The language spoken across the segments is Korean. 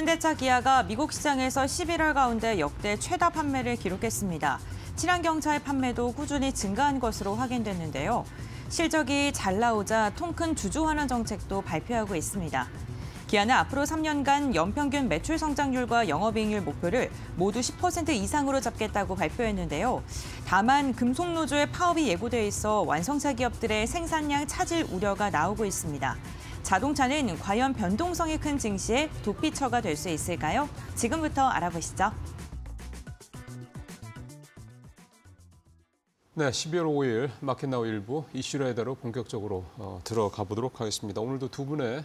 현대차, 기아가 미국 시장에서 11월 가운데 역대 최다 판매를 기록했습니다. 친환경차의 판매도 꾸준히 증가한 것으로 확인됐는데요. 실적이 잘 나오자 통큰 주주 환원 정책도 발표하고 있습니다. 기아는 앞으로 3년간 연평균 매출 성장률과 영업이익률 목표를 모두 10% 이상으로 잡겠다고 발표했는데요. 다만 금속노조의 파업이 예고돼 있어 완성차 기업들의 생산량 차질 우려가 나오고 있습니다. 자동차는 과연 변동성이 큰 증시의 도피처가 될 수 있을까요? 지금부터 알아보시죠. 네, 12월 5일 마켓나우 일부 이슈레더로 본격적으로 들어가 보도록 하겠습니다. 오늘도 두 분의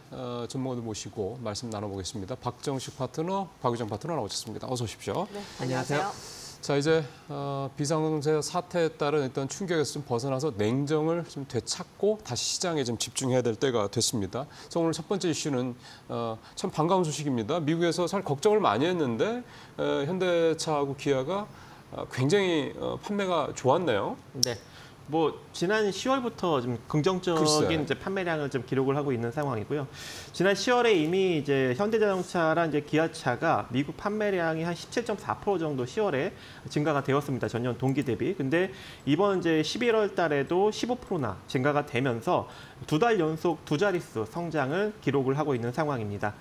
전문가들 모시고 말씀 나눠보겠습니다. 박정식 파트너, 박유정 파트너 나오셨습니다. 어서 오십시오. 네, 안녕하세요. 자, 이제 비상경제 사태에 따른 일단 충격에서 좀 벗어나서 냉정을 좀 되찾고 다시 시장에 좀 집중해야 될 때가 됐습니다. 그래서 오늘 첫 번째 이슈는 참 반가운 소식입니다. 미국에서 사실 걱정을 많이 했는데 현대차하고 기아가 굉장히 판매가 좋았네요. 네. 뭐 지난 10월부터 좀 긍정적인 이제 판매량을 좀 기록을 하고 있는 상황이고요. 지난 10월에 이미 이제 현대자동차랑 이제 기아차가 미국 판매량이 한 17.4% 정도 10월에 증가가 되었습니다. 전년 동기 대비. 근데 이번 이제 11월 달에도 15%나 증가가 되면서 두 달 연속 두 자릿수 성장을 기록을 하고 있는 상황입니다.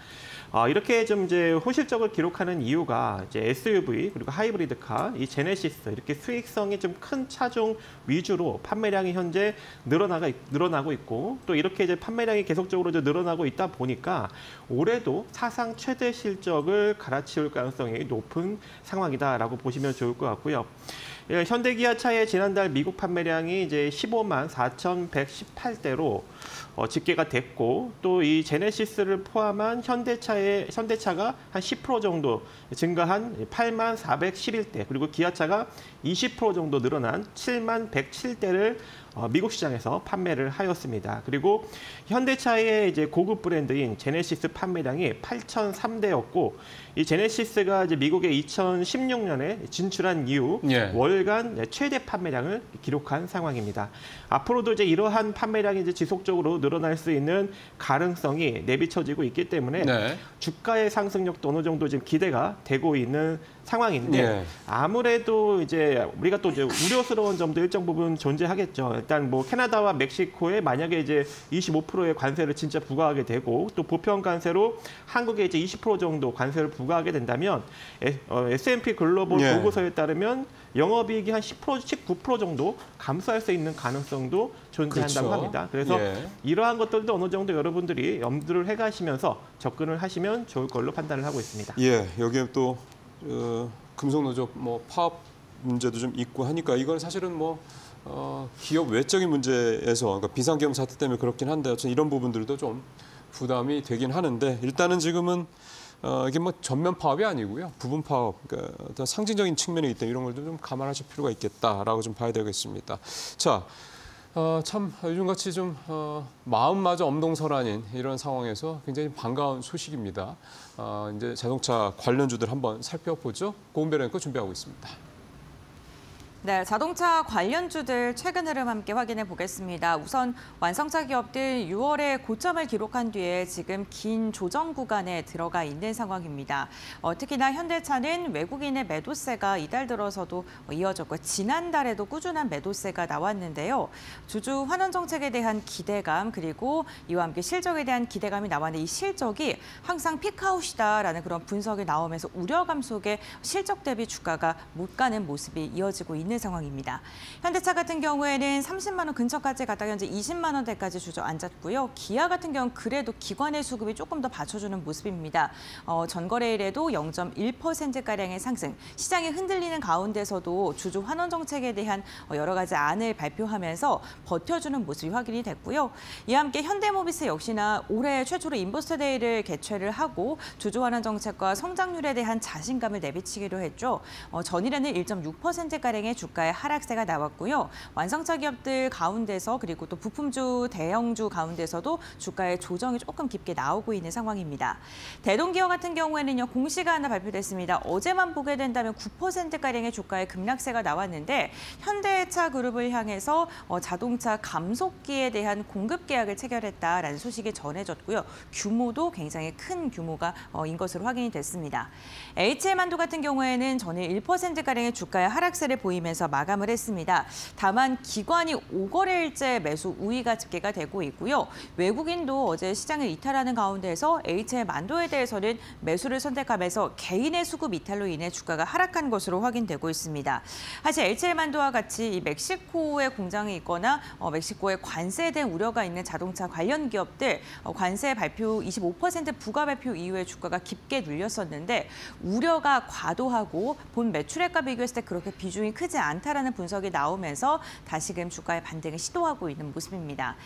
이렇게 좀 이제 호실적을 기록하는 이유가 이제 SUV 그리고 하이브리드카, 이 제네시스 이렇게 수익성이 좀 큰 차종 위주로 판매량이 현재 늘어나고 있고 또 이렇게 이제 판매량이 계속적으로 이제 늘어나고 있다 보니까 올해도 사상 최대 실적을 갈아치울 가능성이 높은 상황이다라고 보시면 좋을 것 같고요. 현대기아차의 지난달 미국 판매량이 이제 15만 4,118대로 집계가 됐고 또 이 제네시스를 포함한 현대차가 한 10% 정도 증가한 8만 411대 그리고 기아차가 20% 정도 늘어난 7만 107대를 미국 시장에서 판매를 하였습니다. 그리고 현대차의 이제 고급 브랜드인 제네시스 판매량이 8,003대였고 이 제네시스가 이제 미국에 2016년에 진출한 이후 월간 최대 판매량을 기록한 상황입니다. 앞으로도 이제 이러한 판매량이 이제 지속적으로 늘어날 수 있는 가능성이 내비쳐지고 있기 때문에 주가의 상승력도 어느 정도 지금 기대가 되고 있는 상황인데 아무래도 이제 우리가 또 이제 우려스러운 점도 일정 부분 존재하겠죠. 일단 뭐 캐나다와 멕시코에 만약에 이제 25%의 관세를 진짜 부과하게 되고 또 보편 관세로 한국에 이제 20% 정도 관세를 부과하게 된다면 S&P 글로벌 보고서에 따르면 영업이익이 한 10%씩 9% 정도 감소할 수 있는 가능성도 존재한다고 합니다. 그래서 이러한 것들도 어느 정도 여러분들이 염두를 해가시면서 접근을 하시면 좋을 걸로 판단을 하고 있습니다. 여기에 또 금속노조 뭐 파업 문제도 좀 있고 하니까 이건 사실은 뭐 기업 외적인 문제에서 그러니까 비상계엄 사태 때문에 그렇긴 한데 어쨌든 이런 부분들도 좀 부담이 되긴 하는데 일단은 지금은 이게 뭐 전면 파업이 아니고요. 부분 파업, 그러니까 어떤 상징적인 측면이 있다 이런 걸 좀 감안하실 필요가 있겠다라고 좀 봐야 되겠습니다. 자, 참 요즘같이 좀 마음마저 엄동설한인 이런 상황에서 굉장히 반가운 소식입니다. 이제 자동차 관련주들 한번 살펴보죠. 고은별 앵커 준비하고 있습니다. 네, 자동차 관련주들 최근 흐름 함께 확인해 보겠습니다. 우선 완성차 기업들 6월에 고점을 기록한 뒤에 지금 긴 조정 구간에 들어가 있는 상황입니다. 특히나 현대차는 외국인의 매도세가 이달 들어서도 이어졌고 지난달에도 꾸준한 매도세가 나왔는데요. 주주 환원 정책에 대한 기대감 그리고 이와 함께 실적에 대한 기대감이 나왔는데 이 실적이 항상 피크아웃이다라는 그런 분석이 나오면서 우려감 속에 실적 대비 주가가 못 가는 모습이 이어지고 있는 상황입니다. 현대차 같은 경우에는 30만 원 근처까지 갔다가 현재 20만 원대까지 주저앉았고요. 기아 같은 경우는 그래도 기관의 수급이 조금 더 받쳐주는 모습입니다. 전거래일에도 0.1%가량의 상승, 시장이 흔들리는 가운데서도 주주 환원 정책에 대한 여러 가지 안을 발표하면서 버텨주는 모습이 확인이 됐고요. 이와 함께 현대모비스 역시나 올해 최초로 인버스터 데이를 개최를 하고 주주 환원 정책과 성장률에 대한 자신감을 내비치기로 했죠. 전일에는 1.6%가량의 주가의 하락세가 나왔고요. 완성차 기업들 가운데서 그리고 또 부품주, 대형주 가운데서도 주가의 조정이 조금 깊게 나오고 있는 상황입니다. 대동기업 같은 경우에는요, 공시가 하나 발표됐습니다. 어제만 보게 된다면 9%가량의 주가의 급락세가 나왔는데 현대차 그룹을 향해서 자동차 감속기에 대한 공급 계약을 체결했다라는 소식이 전해졌고요. 규모도 굉장히 큰 규모가 인 것으로 확인이 됐습니다. HM한도 같은 경우에는 전일 1%가량의 주가의 하락세를 보이면서 마감을 했습니다. 다만 기관이 5거래일째 매수 우위가 집계가 되고 있고요. 외국인도 어제 시장을 이탈하는 가운데에서 HM만도에 대해서는 매수를 선택하면서 개인의 수급 이탈로 인해 주가가 하락한 것으로 확인되고 있습니다. 사실 HM만도와 같이 이 멕시코에 공장이 있거나 멕시코에 관세에 대한 우려가 있는 자동차 관련 기업들 관세 발표 25% 부과 발표 이후에 주가가 깊게 눌렸었는데 우려가 과도하고 본 매출액과 비교했을 때 그렇게 비중이 크지 않다라는 분석이 나오면서 다시금 주가의 반등을 시도하고 있는 모습입니다.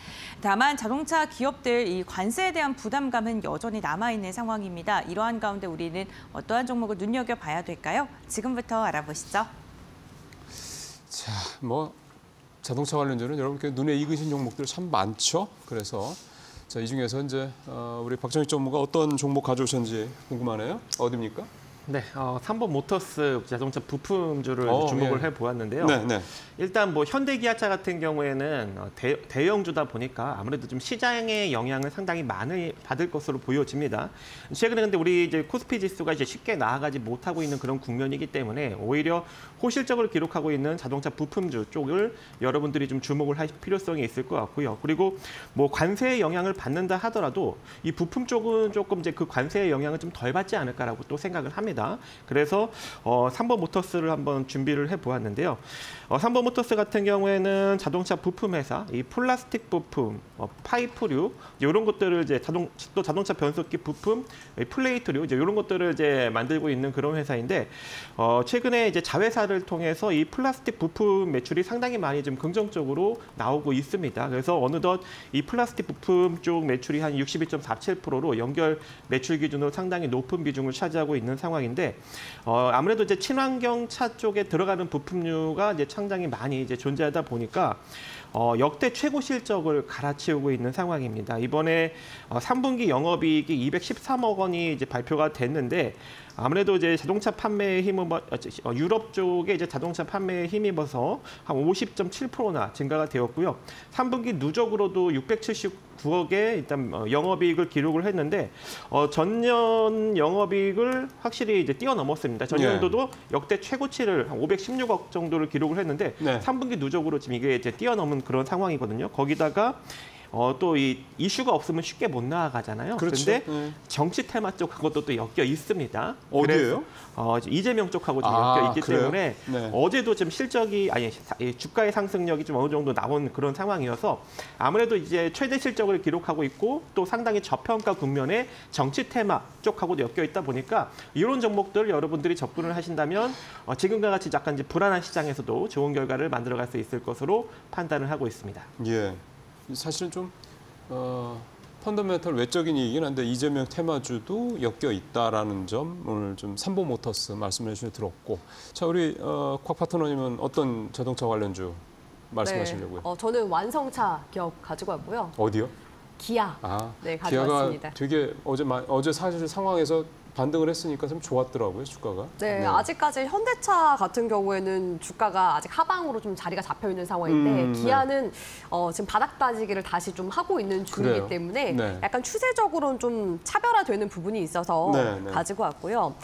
다만 자동차 기업들 이 관세에 대한 부담감은 여전히 남아있는 상황입니다. 이러한 가운데 우리는 어떠한 종목을 눈여겨봐야 될까요? 지금부터 알아보시죠. 자, 자동차 관련주는 여러분께 눈에 익으신 종목들 참 많죠. 그래서 자, 이 중에서 이제 우리 박정희 전무가 어떤 종목 가져오셨는지 궁금하네요. 어디입니까? 네, 3번 모터스 자동차 부품주를 주목을 해보았는데요. 네. 일단 현대기아차 같은 경우에는 대형주다 보니까 아무래도 좀 시장의 영향을 상당히 많이 받을 것으로 보여집니다. 최근에 근데 우리 이제 코스피 지수가 이제 쉽게 나아가지 못하고 있는 그런 국면이기 때문에 오히려 호실적으로 기록하고 있는 자동차 부품주 쪽을 여러분들이 좀 주목을 할 필요성이 있을 것 같고요. 그리고 관세의 영향을 받는다 하더라도 이 부품 쪽은 조금 이제 그 관세의 영향을 좀 덜 받지 않을까라고 또 생각을 합니다. 그래서 3번 모터스를 한번 준비를 해보았는데요. 3번 모터스 같은 경우에는 자동차 부품 회사, 이 플라스틱 부품, 파이프류 이런 것들을 이제 또 자동차 변속기 부품, 플레이트류 이런 것들을 이제 만들고 있는 그런 회사인데 최근에 이제 자회사를 통해서 이 플라스틱 부품 매출이 상당히 많이 좀 긍정적으로 나오고 있습니다. 그래서 어느덧 이 플라스틱 부품 쪽 매출이 한 62.47%로 연결 매출 기준으로 상당히 높은 비중을 차지하고 있는 상황인데 아무래도 이제 친환경 차 쪽에 들어가는 부품류가 이제 상당히 많이 이제 존재하다 보니까 역대 최고 실적을 갈아치우고 있는 상황입니다. 이번에 3분기 영업이익이 213억 원이 이제 발표가 됐는데 아무래도 이제 자동차 판매에 유럽 쪽에 이제 자동차 판매에 힘입어서 한 50.7%나 증가가 되었고요. 3분기 누적으로도 679억의 일단 영업이익을 기록을 했는데 전년 영업이익을 확실히 이제 뛰어넘었습니다. 전년도도 역대 최고치를 한 516억 정도를 기록을 했는데 3분기 누적으로 지금 이게 이제 뛰어넘은 그런 상황이거든요. 거기다가 또 이 이슈가 없으면 쉽게 못 나아가잖아요. 그렇죠. 그런데 정치 테마 쪽하고도 또 엮여 있습니다. 어디예요? 이재명 쪽하고 좀 엮여 있기 그래요? 때문에 어제도 좀 주가의 상승력이 좀 어느 정도 나온 그런 상황이어서 아무래도 이제 최대 실적을 기록하고 있고 또 상당히 저평가 국면에 정치 테마 쪽하고도 엮여 있다 보니까 이런 종목들 여러분들이 접근을 하신다면 지금과 같이 약간 이제 불안한 시장에서도 좋은 결과를 만들어갈 수 있을 것으로 판단을 하고 있습니다. 예. 사실은 좀 펀더멘털 외적인 얘기긴 한데 이재명 테마주도 엮여 있다라는 점 오늘 좀 3번 모터스 말씀해 주셔서 들었고 자 우리 곽 파트너님은 어떤 자동차 관련주 말씀하시려고요? 네, 저는 완성차 기업 가지고 왔고요. 어디요? 기아. 네, 가져왔습니다. 기아가 되게 어제 사실 상황에서 반등을 했으니까 좀 좋았더라고요, 주가가. 네, 아직까지 현대차 같은 경우에는 주가가 아직 하방으로 좀 자리가 잡혀 있는 상황인데 기아는 지금 바닥 다지기를 다시 좀 하고 있는 중이기 그래요? 때문에 약간 추세적으로는 좀 차별화되는 부분이 있어서 가지고 왔고요.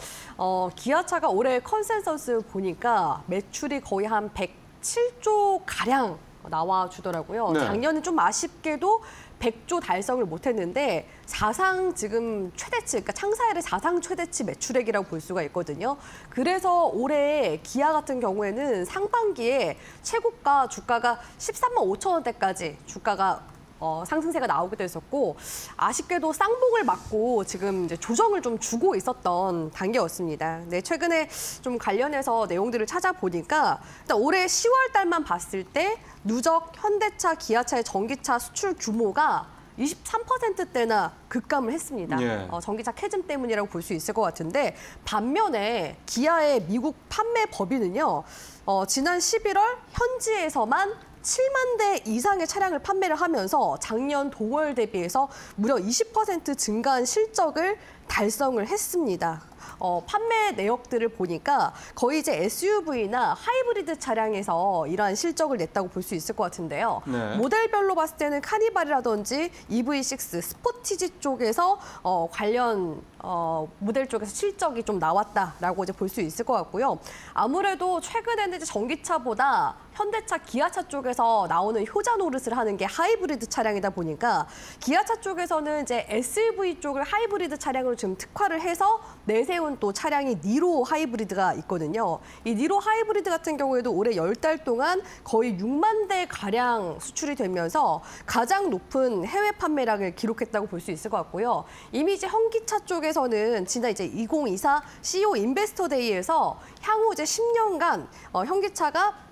기아차가 올해 컨센서스 보니까 매출이 거의 한 107조 가량 나와주더라고요. 작년은 좀 아쉽게도 100조 달성을 못했는데 사상 지금 최대치, 그러니까 창사 이래 사상 최대치 매출액이라고 볼 수가 있거든요. 그래서 올해 기아 같은 경우에는 상반기에 최고가 주가가 13만 5천 원대까지 주가가 상승세가 나오기도 했었고 아쉽게도 쌍봉을 맞고 지금 이제 조정을 좀 주고 있었던 단계였습니다. 네, 최근에 좀 관련해서 내용들을 찾아보니까 일단 올해 10월 달만 봤을 때 누적 현대차, 기아차의 전기차 수출 규모가 23%대나 급감을 했습니다. 예. 전기차 캐즘 때문이라고 볼 수 있을 것 같은데 반면에 기아의 미국 판매 법인은요. 지난 11월 현지에서만 7만 대 이상의 차량을 판매를 하면서 작년 동월 대비해서 무려 20% 증가한 실적을 달성을 했습니다. 판매 내역들을 보니까 거의 이제 SUV나 하이브리드 차량에서 이러한 실적을 냈다고 볼 수 있을 것 같은데요. 네. 모델별로 봤을 때는 카니발이라든지 EV6, 스포티지 쪽에서 관련 모델 쪽에서 실적이 좀 나왔다라고 이제 볼 수 있을 것 같고요. 아무래도 최근에는 이제 전기차보다 현대차, 기아차 쪽에서 나오는 효자 노릇을 하는 게 하이브리드 차량이다 보니까 기아차 쪽에서는 이제 SUV 쪽을 하이브리드 차량으로 지금 특화를 해서 내세운 또 차량이 니로 하이브리드가 있거든요. 이 니로 하이브리드 같은 경우에도 올해 10달 동안 거의 6만 대 가량 수출이 되면서 가장 높은 해외 판매량을 기록했다고 볼 수 있을 것 같고요. 이미 이제 현기차 쪽에서는 지난 이제 2024 CEO 인베스터 데이에서 향후 이제 10년간 현기차가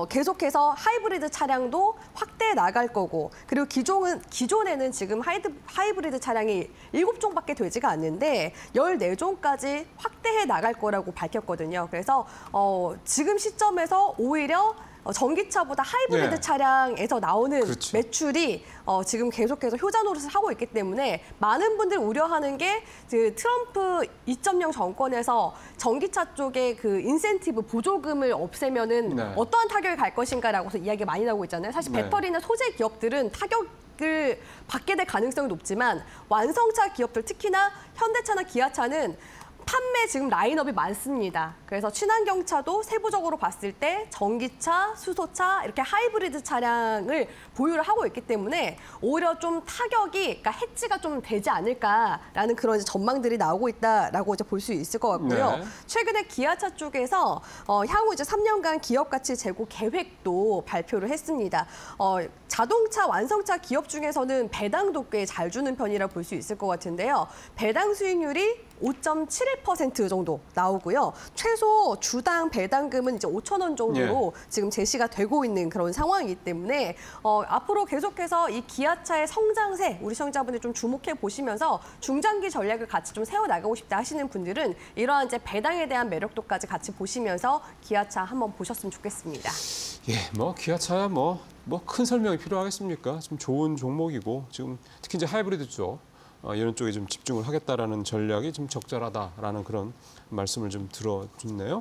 계속해서 하이브리드 차량도 확대해 나갈 거고 그리고 기존에는 지금 하이브리드 차량이 7종밖에 되지가 않는데 14종까지 확대해 나갈 거라고 밝혔거든요. 그래서 지금 시점에서 오히려 전기차보다 하이브리드 네. 차량에서 나오는 그렇죠. 매출이 지금 계속해서 효자 노릇을 하고 있기 때문에 많은 분들이 우려하는 게 그 트럼프 2.0 정권에서 전기차 쪽에 그 인센티브 보조금을 없애면은 네. 어떠한 타격이 갈 것인가라고 이야기가 많이 나오고 있잖아요. 사실 네. 배터리나 소재 기업들은 타격을 받게 될 가능성이 높지만 완성차 기업들 특히나 현대차나 기아차는 판매 지금 라인업이 많습니다. 그래서 친환경차도 세부적으로 봤을 때 전기차, 수소차 이렇게 하이브리드 차량을 보유를 하고 있기 때문에 오히려 좀 타격이 그러니까 해지가 좀 되지 않을까라는 그런 이제 전망들이 나오고 있다라고 이제 볼 수 있을 것 같고요. 네. 최근에 기아차 쪽에서 향후 이제 3년간 기업 가치 제고 계획도 발표를 했습니다. 자동차 완성차 기업 중에서는 배당도 꽤 잘 주는 편이라 볼 수 있을 것 같은데요. 배당 수익률이 5.71% 정도 나오고요. 최소 주당 배당금은 이제 5,000원 정도로 지금 제시가 되고 있는 그런 상황이기 때문에 앞으로 계속해서 이 기아차의 성장세 우리 시청자분들 좀 주목해 보시면서 중장기 전략을 같이 좀 세워 나가고 싶다 하시는 분들은 이러한 이제 배당에 대한 매력도까지 같이 보시면서 기아차 한번 보셨으면 좋겠습니다. 예, 뭐 기아차야 뭐 큰 설명이 필요하겠습니까? 좀 좋은 종목이고 지금 특히 이제 하이브리드 쪽 이런 쪽에 좀 집중을 하겠다라는 전략이 좀 적절하다라는 그런 말씀을 좀 들어줬네요.